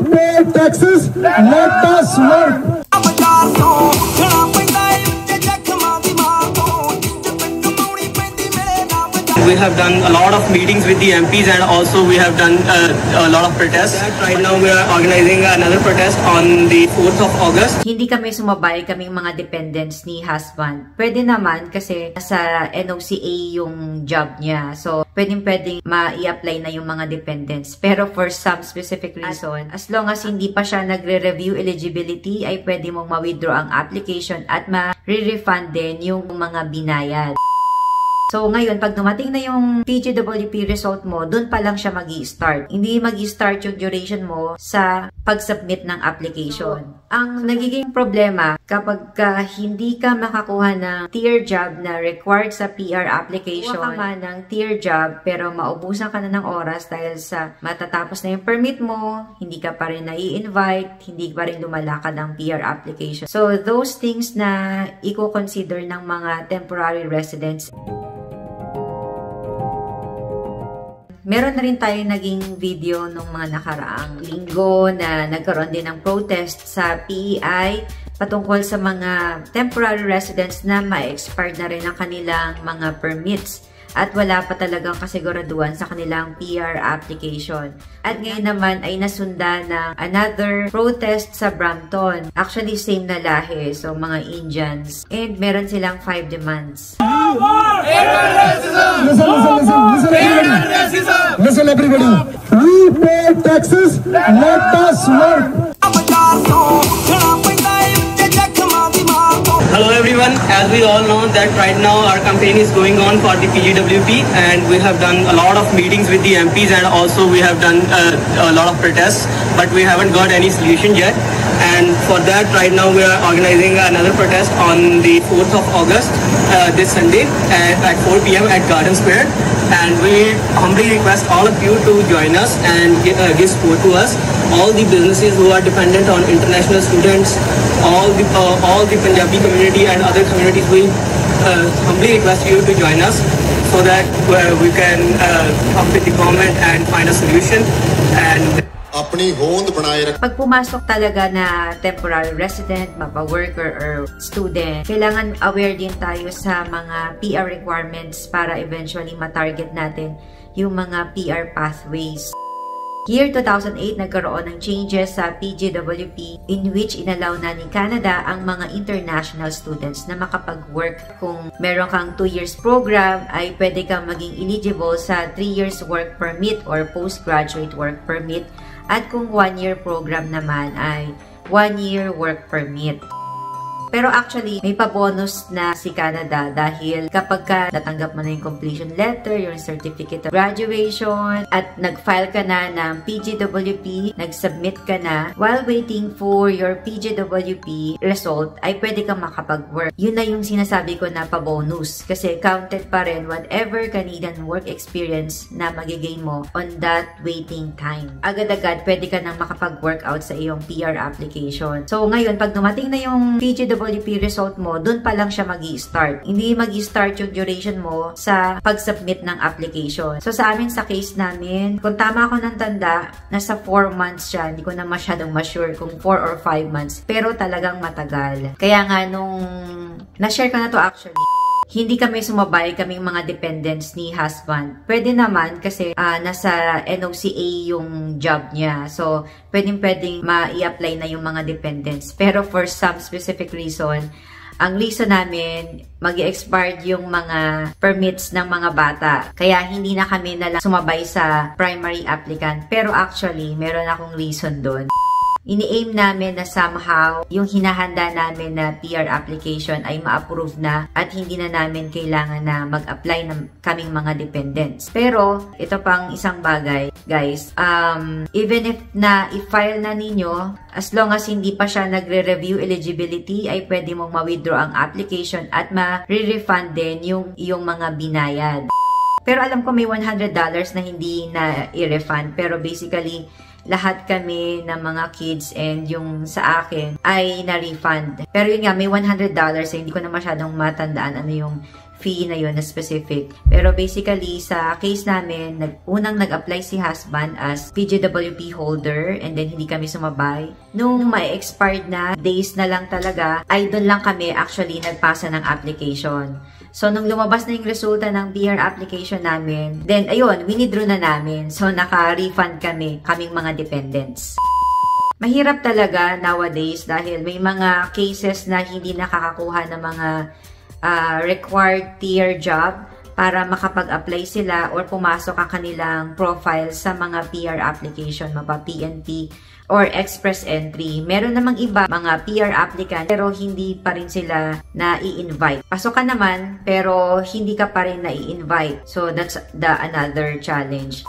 pay taxes, let us work. We have done a lot of meetings with the MPs and also we have done a lot of protests. Right now we are organizing another protest on the 4th of August. Hindi kami sumabay, kaming mga dependents ni husband. Pwede naman kasi sa NOCA yung job niya. So, pwedeng ma-i-apply na yung mga dependents. Pero for some specific reason, as long as hindi pa siya nagre-review eligibility, ay pwede mong ma-withdraw ang application at ma-refund din yung mga binayad. So, ngayon, pag dumating na yung PGWP result mo, dun pa lang siya mag-i-start. Hindi mag-i-start yung duration mo sa pag-submit ng application. Ang nagiging problema, kapag hindi ka makakuha ng tier job na required sa PR application, kuha ka man ng tier job, pero maubusan ka na ng oras dahil sa matatapos na yung permit mo, hindi ka pa rin nai-invite, hindi pa rin lumalakad ang PR application. So, those things na i-consider ng mga temporary residents. Meron na rin tayo naging video nung mga nakaraang linggo na nagkaroon din ng protest sa PEI patungkol sa mga temporary residents na ma-expired na rin ang kanilang mga permits at wala pa talagang kasiguraduhan sa kanilang PR application. At ngayon naman ay nasunda ng another protest sa Brampton. Actually, same na lahi. So, mga Indians. And meron silang 5 demands. Listen everybody. We pay taxes, let us work. Hello everyone, as we all know that right now our campaign is going on for the PGWP and we have done a lot of meetings with the MPs and also we have done a lot of protests, but we haven't got any solution yet. And for that right now we are organizing another protest on the 4th of August this Sunday at 4 PM at Garden Square. And we humbly request all of you to join us and give support to us. All the businesses who are dependent on international students, all the Punjabi community and other communities, we humbly request you to join us so that we can come with the government and find a solution. And pag pumasok talaga na temporary resident, mapa-worker or student, kailangan aware din tayo sa mga PR requirements para eventually ma-target natin yung mga PR pathways. Year 2008, nagkaroon ng changes sa PGWP in which inalaw na ni Canada ang mga international students na makapag-work. Kung meron kang 2 years program, ay pwede kang maging eligible sa 3 years work permit or postgraduate work permit. At kung 1 year program naman ay 1 year work permit. Pero actually, may pa-bonus na si Canada dahil kapag ka natanggap mo na yung completion letter, yung certificate of graduation, at nag-file ka na ng PGWP, nag-submit ka na, while waiting for your PGWP result, ay pwede kang makapag-work. Yun na yung sinasabi ko na pa-bonus. Kasi counted pa rin whatever Canadian work experience na magigain mo on that waiting time. Agad-agad, pwede ka nang makapag-workout sa iyong PR application. So ngayon, pag dumating na yung PGWP result mo, dun pa lang siya mag-i-start. Hindi mag-i-start yung duration mo sa pag-submit ng application. So sa amin, sa case namin, kung tama ako ng tanda, nasa 4 months siya. Hindi ko na masyadong ma-sure kung 4 or 5 months. Pero talagang matagal. Kaya nga nung na-share ko na to actually, hindi kami sumabay, kaming mga dependents ni husband. Pwede naman kasi nasa NOCA yung job niya. So, pwedeng ma-i-apply na yung mga dependents. Pero for some specific reason, ang reason namin, mag-i-expired yung mga permits ng mga bata. Kaya hindi na kami nalang sumabay sa primary applicant. Pero actually, meron akong reason doon. Ini-aim namin na somehow yung hinahanda namin na PR application ay ma-approve na at hindi na namin kailangan na mag-apply ng kaming mga dependents. Pero, ito pang isang bagay, guys. Even if i-file na ninyo, as long as hindi pa siya nagre-review eligibility, ay pwede mong ma-withdraw ang application at ma-refund din yung iyong mga binayad. Pero alam ko may $100 na hindi na i-refund. Pero basically, lahat kami ng mga kids and yung sa akin ay na-refund. Pero yun nga, may $100 eh, hindi ko na masyadong matandaan ano yung fee na yun na specific. Pero basically, sa case namin, unang nag-apply si husband as PGWP holder and then hindi kami sumabay. Nung ma-expired na, days na lang talaga, ay doon lang kami actually nagpasa ng application. So, nung lumabas na yung resulta ng PR application namin, then ayun, winidraw na namin. So, naka-refund kaming mga dependents. Mahirap talaga nowadays dahil may mga cases na hindi nakakakuha ng mga required tier job para makapag-apply sila or pumasok ang kanilang profile sa mga PR application, mga PNP or express entry. Meron namang iba, mga PR applicant, pero hindi pa rin sila na-i-invite. Pasok ka naman, pero hindi ka pa rin na-i-invite. So, that's another challenge.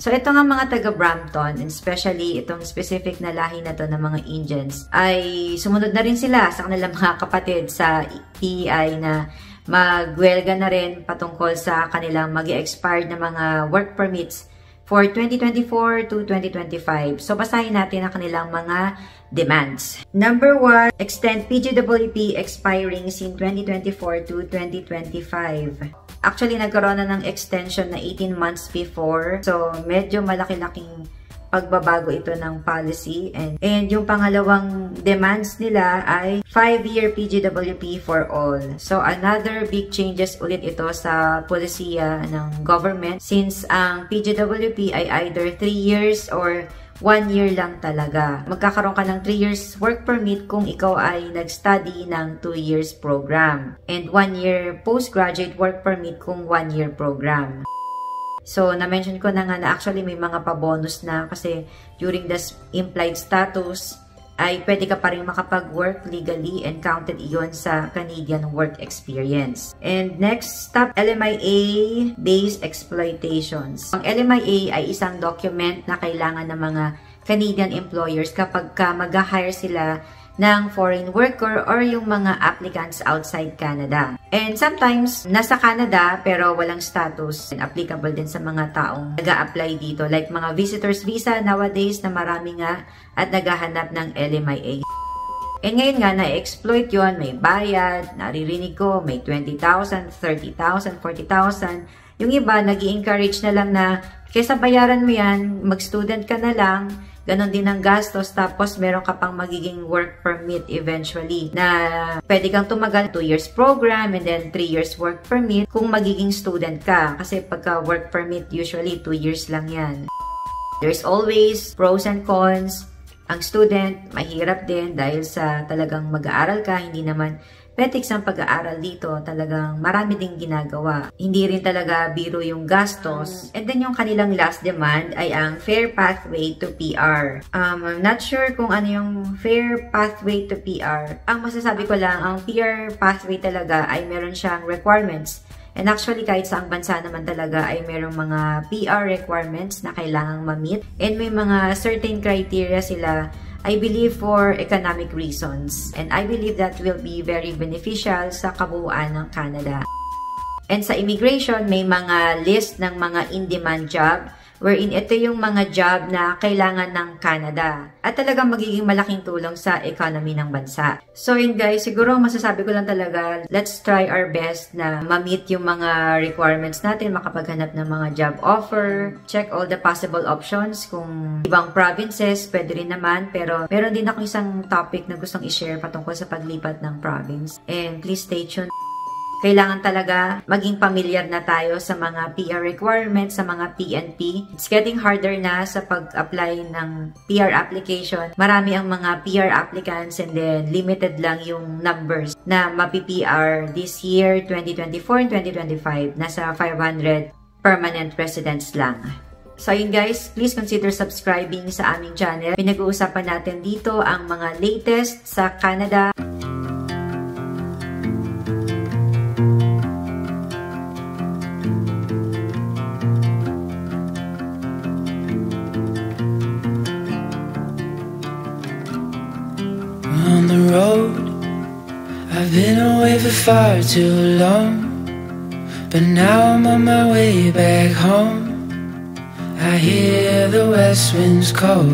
So, ito nga mga taga-Brampton, and especially itong specific na lahi na to ng mga Indians, ay sumunod na rin sila sa kanilang mga kapatid sa PEI na magwelga na rin patungkol sa kanilang mag-expired na mga work permits for 2024 to 2025. So, basahin natin ang kanilang mga demands. Number 1, extend PGWP expiring in 2024 to 2025. Actually, nagkaroon na ng extension na 18 months before. So, medyo malaki-laking pagbabago ito ng policy. And yung pangalawang demands nila ay 5-year PGWP for all. So, another big changes ulit ito sa polisiya ng government since ang PGWP ay either 3 years or 1 year lang talaga. Magkakaroon ka ng 3 years work permit kung ikaw ay nag-study ng 2 years program. And 1 year postgraduate work permit kung 1 year program. So, na-mention ko na nga na actually may mga pa-bonus na kasi during the implied status ay pwede ka pa rin makapag-work legally and counted iyon sa Canadian work experience. And next stop, LMIA-based exploitations. Ang LMIA ay isang document na kailangan ng mga Canadian employers kapag mag-hire sila ng foreign worker or yung mga applicants outside Canada. And sometimes, nasa Canada pero walang status and applicable din sa mga taong nag-a-apply dito. Like mga visitors visa nowadays na marami nga at naghahanap ng LMIA. And ngayon nga, na-exploit yon, may bayad, naririnig ko, may 20,000, 30,000, 40,000. Yung iba, nag-i-encourage na lang na, kaysa bayaran mo yan, mag-student ka na lang, ganon din ang gastos, tapos meron ka pang magiging work permit eventually na pwede kang tumagal 2 years program and then 3 years work permit kung magiging student ka. Kasi pagka work permit, usually 2 years lang yan. There's always pros and cons. Ang student, mahirap din dahil sa talagang mag-aaral ka, hindi naman petiks ang pag-aaral dito, talagang marami ding ginagawa. Hindi rin talaga biro yung gastos. And then yung kanilang last demand ay ang fair pathway to PR. I'm not sure kung ano yung fair pathway to PR. Ang masasabi ko lang, ang PR pathway talaga ay meron siyang requirements. And actually, kahit saang bansa naman talaga ay merong mga PR requirements na kailangang ma-meet. And may mga certain criteria sila, I believe, for economic reasons. And I believe that will be very beneficial sa kabuuan ng Canada. And sa immigration, may mga list ng mga in-demand job wherein ito yung mga job na kailangan ng Canada. At talagang magiging malaking tulong sa economy ng bansa. So yun guys, siguro masasabi ko lang talaga, let's try our best na ma-meet yung mga requirements natin, makapaghanap ng mga job offer, check all the possible options. Kung ibang provinces, pwede rin naman. Pero meron din ako isang topic na gustong i-share patungkol sa paglipat ng province. And please stay tuned. Kailangan talaga maging familiar na tayo sa mga PR requirements, sa mga PNP. It's getting harder na sa pag-apply ng PR application. Marami ang mga PR applicants and then limited lang yung numbers na mapi-PR this year, 2024 and 2025. Nasa 500 permanent residents lang. So yun guys, please consider subscribing sa aming channel. Pinag-uusapan natin dito ang mga latest sa Canada. On the road, I've been away for far too long, but now I'm on my way back home. I hear the west winds call.